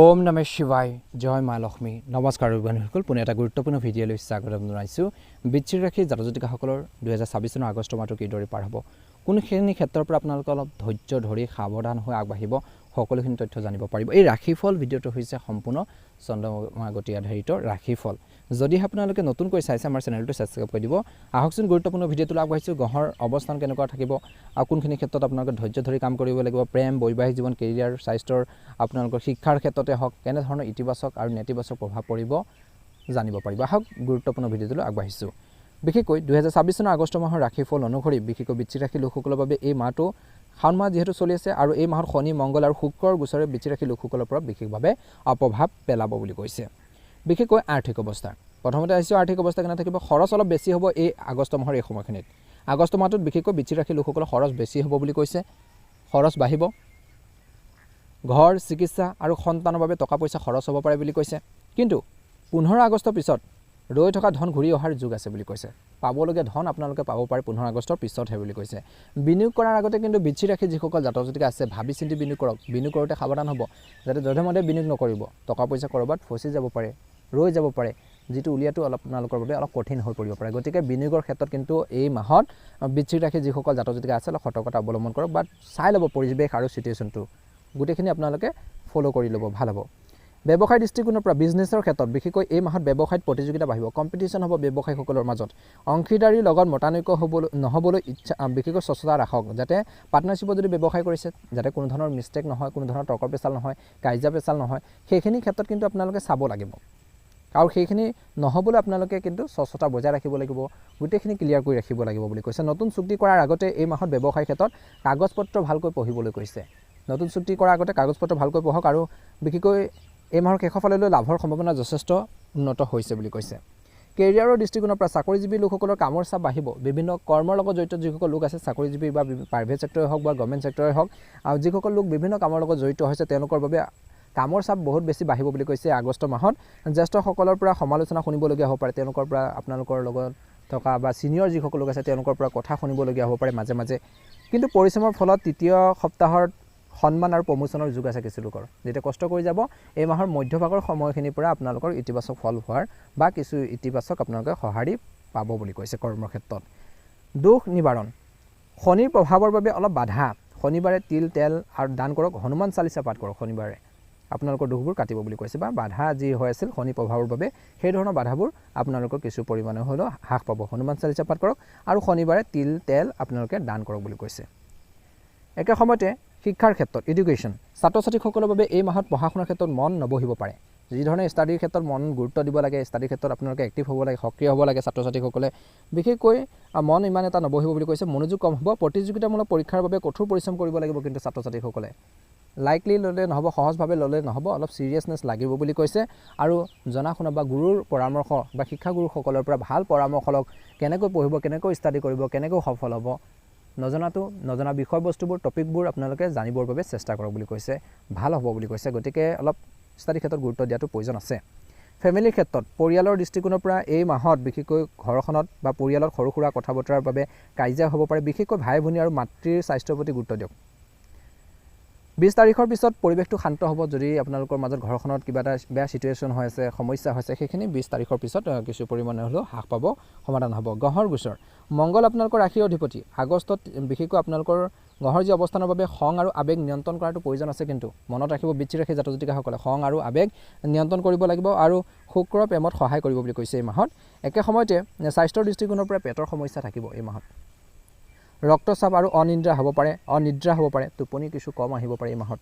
ওম নমঃ শিৱায় জয় মা লক্ষ্মী নমস্কাৰ বন্ধুসকল পুনে এটা গুৰুত্বপূৰ্ণ ভিডিঅ'লৈ স্বাগতম জনাইছোঁ বৃশ্চিক ৰাশিৰ জাতক-জাতিকাসকলৰ 2026 চনৰ আগষ্ট মাহটো কিদৰে পাৰ হ'ব কোনখিনি ক্ষেত্ৰৰ পৰা আপোনালোকে অলপ ধৈৰ্য ধৰি সাৱধান হৈ আগবাঢ়িব সকলোখিনি তথ্য জানিব পাৰিব এই ৰাশিফল ভিডিঅ'টো হৈছে সম্পূৰ্ণ চন্দ্ৰমা গতি আধাৰিত ৰাশিফল যদি আপোনালোকে নতুনকৈ চাইছে আমাৰ চেনেলটো সাবস্ক্ৰাইব কৰি দিব আহকচোন গুৰুত্বপূৰ্ণ ভিডিঅ'টো আগবাঢ়িছোঁ গ্ৰহৰ অৱস্থান কেনেকুৱা থাকিব আৰু কোনখিনি ক্ষেত্ৰত আপোনালোকে ধৈৰ্য ধৰি কাম কৰিব লাগিব প্ৰেম বৈবাহিক জীৱন কেৰিয়াৰ স্বাস্থ্যৰ আপোনালোকৰ শিক্ষাৰ ক্ষেত্ৰতে হওক কেনে ধৰণৰ ইতিবাচক আৰু নেতিবাচক প্ৰভাৱ পৰিব জানিব পাৰিব আহক গুৰুত্বপূৰ্ণ ভিডিঅ'টো আগবাঢ়িছোঁ বিশেষকৈ 2026 চনৰ আগষ্ট মাহৰ ৰাশিফল অনুসৰি বিশেষকৈ বৃশ্চিক ৰাশিৰ লোকসকলৰ বাবে এই মাহটো শাওণ মাহ যেহেতু চলি আছে আৰু এই মাহত শনি মংগল আৰু শুক্ৰৰ গোচৰে বৃশ্চিক ৰাশিৰ লোকসকলৰ পৰা বিশেষভাৱে অপ্ৰভাৱ পেলাব বুলি কৈছে বিশেষকৈ আৰ্থিক অৱস্থা প্ৰথমতে আহিছোঁ আৰ্থিক অৱস্থা কেনে থাকিব খৰচ অলপ বেছি হ'ব এই আগষ্ট মাহৰ এই সময়খিনিত আগষ্ট মাহটোত বিশেষকৈ বৃশ্চিক ৰাশিৰ লোকসকলৰ খৰচ বেছি হ'ব বুলি কৈছে খৰচ বাঢ়িব ঘৰ চিকিৎসা আৰু সন্তানৰ বাবে টকা পইচা খৰচ হ'ব পাৰে বুলি কৈছে কিন্তু 15 আগষ্টৰ পিছত ৰৈ থকা ধন ঘূৰি অহাৰ যোগ আছে বুলি কৈছে পাবলগীয়া ধন আপোনালোকে পাব পাৰে 15 আগষ্টৰ পিছতহে বুলি কৈছে বিনিয়োগ কৰাৰ আগতে কিন্তু বৃশ্চিক ৰাশিৰ যিসকল জাতক জাতিকা আছে ভাবি চিন্তি বিনিয়োগ কৰক বিনিয়োগ কৰোঁতে সাৱধান হ'ব যাতে যধে-মধে বিনিয়োগ নকৰিব টকা পইচা কৰবাত ফচি যাব পাৰে ৰৈ যাব পাৰে যিটো উলিয়াটো অলপ আপোনালোকৰ বাবে অলপ কঠিন হৈ পৰিব পাৰে গতিকে বিনিয়োগৰ ক্ষেত্ৰত কিন্তু এই মাহত বৃশ্চিক ৰাশিৰ যিসকল জাতক জাতিকা আছে অলপ সতৰ্কতা অৱলম্বন কৰক বাট চাই ল'ব পৰিৱেশ আৰু সিচুৱেশ্যনটো গোটেইখিনি আপোনালোকে ফলো কৰি ল'ব ভাল হ'ব ব্যৱসায় দৃষ্টিকোণৰ পৰা বিজনেছৰ ক্ষেত্ৰত বিশেষকৈ এই মাহত ব্যৱসায়ত প্ৰতিযোগিতা বাঢ়িব কম্পিটিশ্যন হ'ব ব্যৱসায়ীসকলৰ মাজত অংশীদাৰীৰ লগত মতানৈক্য নহ'বলৈ ইচ্ছা বিশেষকৈ স্বচ্ছতা ৰাখক যাতে পাৰ্টনাৰশ্বিপত যদি ব্যৱসায় কৰিছে যাতে কোনো ধৰণৰ মিষ্টেক নহয় কোনো ধৰণৰ তৰ্ক পেচাল নহয় কাজিয়া পেচাল নহয় সেইখিনি ক্ষেত্ৰত কিন্তু আপোনালোকে চাব লাগিব আৰু সেইখিনি নহ'বলৈ আপোনালোকে কিন্তু স্বচ্ছতা বজাই ৰাখিব লাগিব গোটেইখিনি ক্লিয়াৰ কৰি ৰাখিব লাগিব বুলি কৈছে নতুন চুক্তি কৰাৰ আগতে এই মাহত ব্যৱসায় ক্ষেত্ৰত কাগজ পত্ৰ ভালকৈ পঢ়িবলৈ কৈছে নতুন চুক্তি কৰাৰ আগতে কাগজ পত্ৰ ভালকৈ পঢ়ক আৰু বিশেষকৈ এই মাহৰ শেষৰ ফাললৈ লাভৰ সম্ভাৱনা যথেষ্ট উন্নত হৈছে বুলি কৈছে কেৰিয়াৰৰ দৃষ্টিকোণৰ পৰা চাকৰিজীৱী লোকসকলৰ কামৰ চাপ বাঢ়িব বিভিন্ন কৰ্মৰ লগত জড়িত যিসকল লোক আছে চাকৰিজীৱী বা প্ৰাইভেট ছেক্টৰে হওক বা গভৰ্ণমেণ্ট ছেক্টৰে হওক আৰু যিসকল লোক বিভিন্ন কামৰ লগত জড়িত হৈছে তেওঁলোকৰ বাবে কামৰ চাপ বহুত বেছি বাঢ়িব বুলি কৈছে আগষ্ট মাহত জ্যেষ্ঠসকলৰ পৰা সমালোচনা শুনিবলগীয়া হ'ব পাৰে তেওঁলোকৰ পৰা আপোনালোকৰ লগত থকা বা ছিনিয়ৰ যিসকল লোক আছে তেওঁলোকৰ পৰা কথা শুনিবলগীয়া হ'ব পাৰে মাজে মাজে কিন্তু পৰিশ্ৰমৰ ফলত তৃতীয় সপ্তাহৰ সন্মান আৰু প্ৰমোচনৰ যোগ আছে কিছু লোকৰ যেতিয়া কষ্ট কৰি যাব এই মাহৰ মধ্যভাগৰ সময়খিনিৰ পৰা আপোনালোকৰ ইতিবাচক ফল হোৱাৰ বা কিছু ইতিবাচক আপোনালোকে সঁহাৰি পাব বুলি কৈছে কৰ্মৰ ক্ষেত্ৰত দুখ নিবাৰণ শনিৰ প্ৰভাৱৰ বাবে অলপ বাধা শনিবাৰে তিল তেল আৰু দান কৰক হনুমান চালিচা পাঠ কৰক শনিবাৰে আপোনালোকৰ দুখবোৰ কাটিব বুলি কৈছে বা বাধা যি হৈ আছিল শনি প্ৰভাৱৰ বাবে সেই ধৰণৰ বাধাবোৰ আপোনালোকৰ কিছু পৰিমাণে হ'লেও হ্ৰাস পাব হনুমান চালিচা পাঠ কৰক আৰু শনিবাৰে তিল তেল আপোনালোকে দান কৰক বুলি কৈছে একে সময়তে শিক্ষাৰ ক্ষেত্ৰত এডুকেশ্যন ছাত্ৰ ছাত্ৰীসকলৰ বাবে এই মাহত পঢ়া শুনাৰ ক্ষেত্ৰত মন নবহিব পাৰে যিধৰণে ষ্টাডিৰ ক্ষেত্ৰত মন গুৰুত্ব দিব লাগে ষ্টাডিৰ ক্ষেত্ৰত আপোনালোকে এক্টিভ হ'ব লাগে সক্ৰিয় হ'ব লাগে ছাত্ৰ ছাত্ৰীসকলে বিশেষকৈ মন ইমান এটা নবহিব বুলি কৈছে মনোযোগ কম হ'ব প্ৰতিযোগিতামূলক পৰীক্ষাৰ বাবে কঠোৰ পৰিশ্ৰম কৰিব লাগিব কিন্তু ছাত্ৰ ছাত্ৰীসকলে লাইকলি ল'লে নহ'ব সহজভাৱে ল'লে নহ'ব অলপ চিৰিয়াছনেছ লাগিব বুলি কৈছে আৰু জনা শুনা বা গুৰুৰ পৰামৰ্শ বা শিক্ষাগুৰুসকলৰ পৰা ভাল পৰামৰ্শ লওক কেনেকৈ পঢ়িব কেনেকৈ ষ্টাডি কৰিব কেনেকৈ সফল হ'ব নজনা বিষয়বস্তুবোৰ টপিকবোৰ আপোনালোকে জানিবৰ বাবে চেষ্টা কৰক বুলি কৈছে ভাল হ'ব বুলি কৈছে গতিকে অলপ ষ্টাডি ক্ষেত্ৰত গুৰুত্ব দিয়াটো প্ৰয়োজন আছে ফেমিলিৰ ক্ষেত্ৰত পৰিয়ালৰ দৃষ্টিকোণৰ পৰা এই মাহত বিশেষকৈ ঘৰখনত বা পৰিয়ালত সৰু সুৰা কথা বতৰাৰ বাবে কাজিয়া হ'ব পাৰে বিশেষকৈ ভাই ভনী আৰু মাতৃৰ স্বাস্থ্যৰ প্ৰতি গুৰুত্ব দিয়ক 20 তাৰিখৰ পিছত পৰিৱেশটো শান্ত হ'ব যদি আপোনালোকৰ মাজত ঘৰখনত কিবা এটা বেয়া সিচুৱেশ্যন হৈ আছে সমস্যা হৈছে সেইখিনি 20 তাৰিখৰ পিছত কিছু পৰিমাণে হ'লেও হ্ৰাস পাব সমাধান হ'ব গ্ৰহৰ গোচৰ মংগল আপোনালোকৰ ৰাশিৰ অধিপতি আগষ্টত বিশেষকৈ আপোনালোকৰ গ্ৰহৰ যি অৱস্থানৰ বাবে খং আৰু আৱেগ নিয়ন্ত্ৰণ কৰাটো প্ৰয়োজন আছে কিন্তু মনত ৰাখিব বৃশ্চিক ৰাশিৰ জাতক জাতিকাসকলে খং আৰু আৱেগ নিয়ন্ত্ৰণ কৰিব লাগিব আৰু শুক্ৰ প্ৰেমত সহায় কৰিব বুলি কৈছে এই মাহত একে সময়তে স্বাস্থ্যৰ দৃষ্টিকোণৰ পৰা পেটৰ সমস্যা থাকিব এই মাহত ৰক্তচাপ আৰু অনিদ্ৰা হ'ব পাৰে টোপনি কিছু কম আহিব পাৰে এই মাহত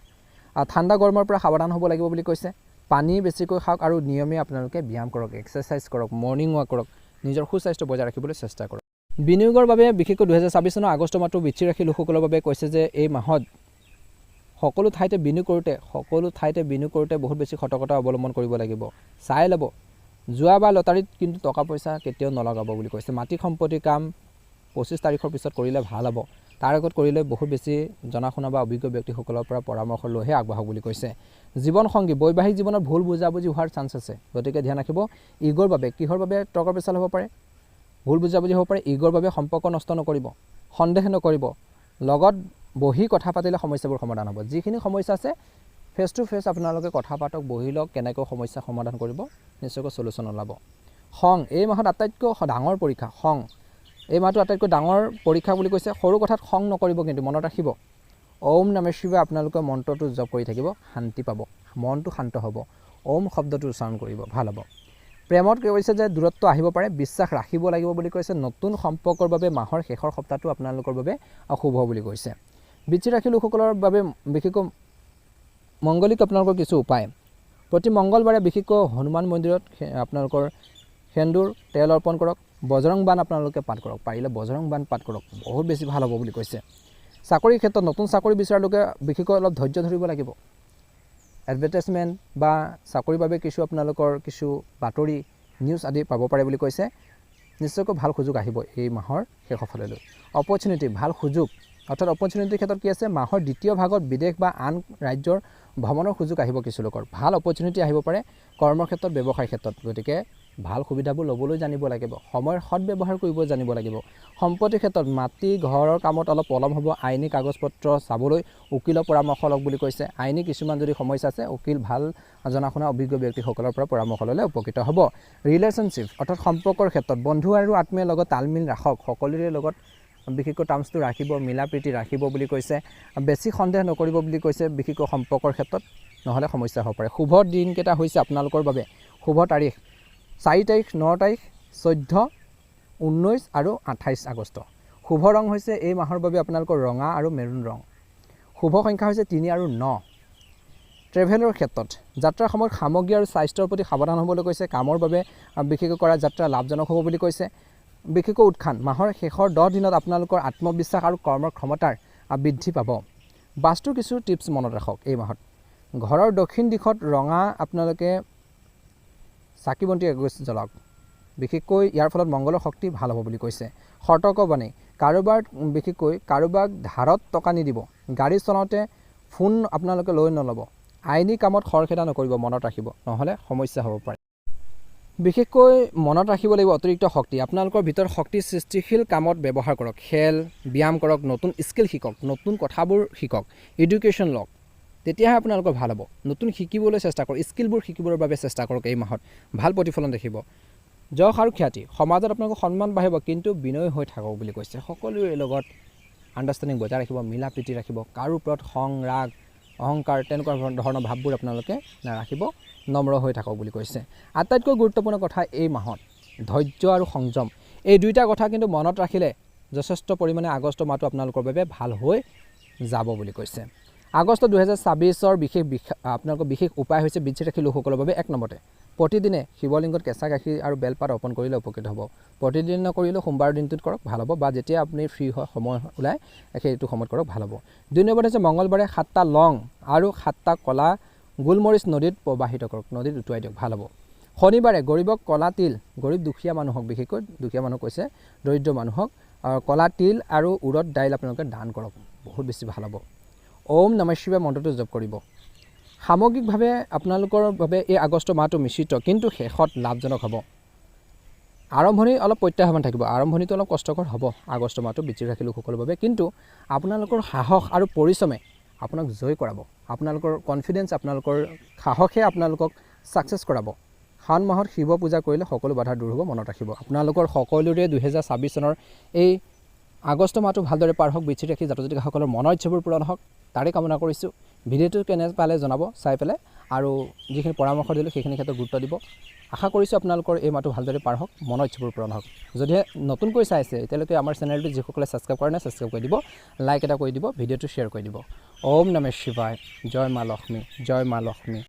ঠাণ্ডা গৰমৰ পৰা সাৱধান হ'ব লাগিব বুলি কৈছে পানী বেছিকৈ খাওক আৰু নিয়মীয়া আপোনালোকে ব্যায়াম কৰক এক্সাৰচাইজ কৰক মৰ্ণিং ৱাক কৰক নিজৰ সুস্বাস্থ্য বজাই ৰাখিবলৈ চেষ্টা কৰক বিনিয়োগৰ বাবে বিশেষকৈ 2026 চনৰ আগষ্ট মাহটো বৃশ্চিক ৰাশিৰ লোকসকলৰ বাবে কৈছে যে এই মাহত সকলো ঠাইতে বিনিয়োগ কৰোঁতে বহুত বেছি সতৰ্কতা অৱলম্বন কৰিব লাগিব চাই ল'ব জুৱা বা লটাৰীত কিন্তু টকা পইচা কেতিয়াও নলগাব বুলি কৈছে মাটি সম্পত্তিৰ কাম 25 তাৰিখৰ পিছত কৰিলে ভাল হ'ব তাৰ আগত কৰিলে বহুত বেছি জনা শুনা বা অভিজ্ঞ ব্যক্তিসকলৰ পৰা পৰামৰ্শ লৈহে আগবাঢ়ক বুলি কৈছে জীৱন সংগী বৈবাহিক জীৱনত ভুল বুজাবুজি হোৱাৰ চান্স আছে গতিকে ধ্যান ৰাখিব ইগৰ বাবে কিহৰ বাবে তৰ্ক পেচাল হ'ব পাৰে ভুল বুজাবুজি হ'ব পাৰে ইগৰ বাবে সম্পৰ্ক নষ্ট নকৰিব সন্দেহ নকৰিব লগত বহি কথা পাতিলে সমস্যাবোৰ সমাধান হ'ব যিখিনি সমস্যা আছে ফেচ টু ফেচ আপোনালোকে কথা পাতক, বহি লওক, কেনেকৈ সমস্যা সমাধান কৰিব, নিশ্চয়কৈ সলিউশ্যন ওলাব। খং এই মাহত আটাইতকৈ ডাঙৰ পৰীক্ষা। খং এই মাহটো আটাইতকৈ ডাঙৰ পৰীক্ষা বুলি কৈছে। সৰু কথাত খং নকৰিব, কিন্তু মনত ৰাখিব ওম নমঃ শিৱায় আপোনালোকে মন্ত্ৰটো জপ কৰি থাকিব, শান্তি পাব, মনটো শান্ত হ'ব। ওম শব্দটো উচ্চাৰণ কৰিব, ভাল হ'ব। প্ৰেমত কৈছে যে দূৰত্ব আহিব পাৰে, বিশ্বাস ৰাখিব লাগিব বুলি কৈছে। নতুন সম্পৰ্কৰ বাবে মাহৰ শেষৰ সপ্তাহটো আপোনালোকৰ বাবে অশুভ বুলি কৈছে। বৃশ্চিক ৰাশিৰ লোকসকলৰ বাবে বিশেষকৈ মংগলিক আপোনালোকৰ কিছু উপায়। প্ৰতি মংগলবাৰে বিশেষকৈ হনুমান মন্দিৰত আপোনালোকৰ সেন্দুৰ তেল অৰ্পণ কৰক। বজৰং বাণ আপোনালোকে পাঠ কৰক, পাৰিলে বজৰং বাণ পাঠ কৰক, বহুত বেছি ভাল হ'ব বুলি কৈছে। চাকৰিৰ ক্ষেত্ৰত নতুন চাকৰি বিচৰা লোকে বিশেষকৈ অলপ ধৈৰ্য ধৰিব লাগিব। এডভাৰটাইজমেণ্ট বা চাকৰিৰ বাবে আপোনালোকৰ কিছু বাতৰি নিউজ আদি পাব পাৰে বুলি কৈছে। নিশ্চয়কৈ ভাল সুযোগ আহিব এই মাহৰ শেষৰ ফাললৈ। অপৰচুনিটি ভাল সুযোগ, অৰ্থাৎ অপৰচুনিটিৰ ক্ষেত্ৰত কি আছে, মাহৰ দ্বিতীয় ভাগত বিদেশ বা আন ৰাজ্যৰ ভ্ৰমণৰ সুযোগ আহিব কিছু লোকৰ। ভাল অপৰচুনিটি আহিব পাৰে কৰ্মৰ ক্ষেত্ৰত, ব্যৱসায়ৰ ক্ষেত্ৰত। গতিকে ভাল সুবিধাবোৰ ল'বলৈ জানিব লাগিব, সময়ৰ সৎ ব্যৱহাৰ কৰিব জানিব লাগিব। সম্পত্তিৰ ক্ষেত্ৰত মাটি ঘৰৰ কামত অলপ পলম হ'ব। আইনী কাগজ পত্ৰ চাবলৈ উকিলৰ পৰামৰ্শ লওক বুলি কৈছে। আইনী কিছুমান যদি সমস্যা আছে, উকিল ভাল জনা শুনা অভিজ্ঞ ব্যক্তিসকলৰ পৰা পৰামৰ্শ ল'লে উপকৃত হ'ব। ৰিলেশ্যনশ্বিপ অৰ্থাৎ সম্পৰ্কৰ ক্ষেত্ৰত বন্ধু আৰু আত্মীয়ৰ লগত তালমিল ৰাখক, সকলোৰে লগত বিশেষকৈ টাৰ্মছটো ৰাখিব, মিলা প্ৰীতি ৰাখিব বুলি কৈছে। বেছি সন্দেহ নকৰিব বুলি কৈছে, বিশেষকৈ সম্পৰ্কৰ ক্ষেত্ৰত, নহ'লে সমস্যা হ'ব পাৰে। শুভ দিনকেইটা হৈছে আপোনালোকৰ বাবে, শুভ তাৰিখ 4 তাৰিখ, 9 তাৰিখ, 14, 19 আৰু 28 আগষ্ট। শুভ ৰং হৈছে এই মাহৰ বাবে আপোনালোকৰ ৰঙা আৰু মেৰুণ ৰং। শুভ সংখ্যা হৈছে 3 আৰু 9। ট্ৰেভেলৰ ক্ষেত্ৰত যাত্ৰাৰ সময়ত সামগ্ৰী আৰু স্বাস্থ্যৰ প্ৰতি সাৱধান হ'বলৈ কৈছে। কামৰ বাবে বিশেষকৈ কৰা যাত্ৰা লাভজনক হ'ব বুলি কৈছে। বিশেষকৈ উৎখান মাহৰ শেষৰ 10 দিনত আপোনালোকৰ আত্মবিশ্বাস আৰু কৰ্মৰ ক্ষমতাৰ বৃদ্ধি পাব। বাস্তুৰ কিছু টিপছ মনত ৰাখক এই মাহত। ঘৰৰ দক্ষিণ দিশত ৰঙা আপোনালোকে চাকি বন্তি এগছ জ্বলাওক, বিশেষকৈ ইয়াৰ ফলত মংগলৰ শক্তি ভাল হ'ব বুলি কৈছে। সতৰ্কবাণী বিশেষকৈ কাৰোবাক ধাৰত টকা নিদিব। গাড়ী চলাওঁতে ফোন আপোনালোকে লৈ নল'ব। আইনী কামত খৰখেদা নকৰিব, মনত ৰাখিব, নহ'লে সমস্যা হ'ব পাৰে। বিশেষকৈ মনত ৰাখিব লাগিব অতিৰিক্ত শক্তি আপোনালোকৰ ভিতৰত শক্তি সৃষ্টিশীল কামত ব্যৱহাৰ কৰক। খেল ব্যায়াম কৰক, নতুন স্কিল শিকক, নতুন কথাবোৰ শিকক, এডুকেশ্যন লওক, তেতিয়াহে আপোনালোকৰ ভাল হ'ব। নতুন শিকিবলৈ চেষ্টা কৰক, স্কিলবোৰ শিকিবৰ বাবে চেষ্টা কৰক। এই মাহত ভাল প্ৰতিফলন দেখিব। যশ আৰু খ্যাতি সমাজত আপোনালোকৰ সন্মান বাঢ়িব, কিন্তু বিনয় হৈ থাকক বুলি কৈছে। সকলোৰে লগত আণ্ডাৰষ্টেণ্ডিং বজাই ৰাখিব, মিলা প্ৰীতি ৰাখিব। কাৰো ওপৰত খং ৰাগ অহংকাৰ তেনেকুৱা ধৰণৰ ভাৱবোৰ আপোনালোকে নাৰাখিব, নম্ৰ হৈ থাকক বুলি কৈছে। আটাইতকৈ গুৰুত্বপূৰ্ণ কথা এই মাহত ধৈৰ্য আৰু সংযম, এই দুইটা কথা কিন্তু মনত ৰাখিলে যথেষ্ট পৰিমাণে আগষ্ট মাহটো আপোনালোকৰ বাবে ভাল হৈ যাব বুলি কৈছে। আগষ্ট 2024 আপোনালোকৰ বিশেষ উপায় হৈছে বৃশ্চিক ৰাশিৰ লোকসকলৰ বাবে 1 নম্বৰতে প্ৰতিদিনে শিৱলিংগত কেঁচা গাখীৰ আৰু বেলপাত অৰ্পণ কৰিলে উপকৃত হ'ব। প্ৰতিদিন নকৰিলেও সোমবাৰ দিনটোত কৰক, ভাল হ'ব, বা যেতিয়া আপুনি ফ্ৰী হয় সময় ওলাই সেইটো সময়ত কৰক, ভাল হ'ব। 2 নম্বৰত হৈছে মংগলবাৰে 7টা লং আৰু 7টা কলা গোলমৰিচ নদীত প্ৰবাহিত কৰক, নদীত উটুৱাই দিয়ক, ভাল হ'ব। শনিবাৰে গৰীবক কলা তিল, গৰীব দুখীয়া মানুহক, বিশেষকৈ দুখীয়া মানুহ কৈছে, দৰিদ্ৰ মানুহক কলা তিল আৰু উৰদ দাইল আপোনালোকে দান কৰক, বহুত বেছি ভাল হ'ব। ওম নমঃ শিৱায় মন্ত্ৰটো জপ কৰিব। সামগ্ৰিকভাৱে আপোনালোকৰ বাবে এই আগষ্ট মাহটো মিশ্ৰিত, কিন্তু শেষত লাভজনক হ'ব। আৰম্ভণি অলপ প্ৰত্যাহ্বান থাকিব, আৰম্ভণিটো অলপ কষ্টকৰ হ'ব আগষ্ট মাহটো বৃশ্চিক ৰাশিৰ লোকসকলৰ বাবে, কিন্তু আপোনালোকৰ সাহস আৰু পৰিশ্ৰমে আপোনাক জয় কৰাব। আপোনালোকৰ কনফিডেঞ্চ, আপোনালোকৰ সাহসে আপোনালোকক ছাকচেছ কৰাব। শাওণ মাহত শিৱ পূজা কৰিলে সকলো বাধা দূৰ হ'ব, মনত ৰাখিব। আপোনালোকৰ সকলোৰে 2024 চনৰ এই আগষ্ট মাহটো ভালদৰে পাৰ হওক। বৃশ্চিক ৰাশিৰ জাতক জাতিকাসকলৰ মনৰ ইচ্ছাবোৰ পূৰণ হওক, তাৰে কামনা কৰিছোঁ। ভিডিঅ'টো কেনে পালে জনাব চাই পেলাই, আৰু যিখিনি পৰামৰ্শ দিলোঁ সেইখিনি ক্ষেত্ৰত গুৰুত্ব দিব। আশা কৰিছোঁ আপোনালোকৰ এই মাহটো ভালদৰে পাৰ হওক, মনৰ ইচ্ছাবোৰ পূৰণ হওক। যদিহে নতুনকৈ চাইছে এতিয়ালৈকে আমাৰ চেনেলটো যিসকলে ছাবস্ক্ৰাইব কৰা নাই ছাবস্ক্ৰাইব কৰি দিব, লাইক এটা কৰি দিব, ভিডিঅ'টো শ্বেয়াৰ কৰি দিব। ওম নমঃ শিৱায়, জয় মা লক্ষ্মী, জয় মা লক্ষ্মী।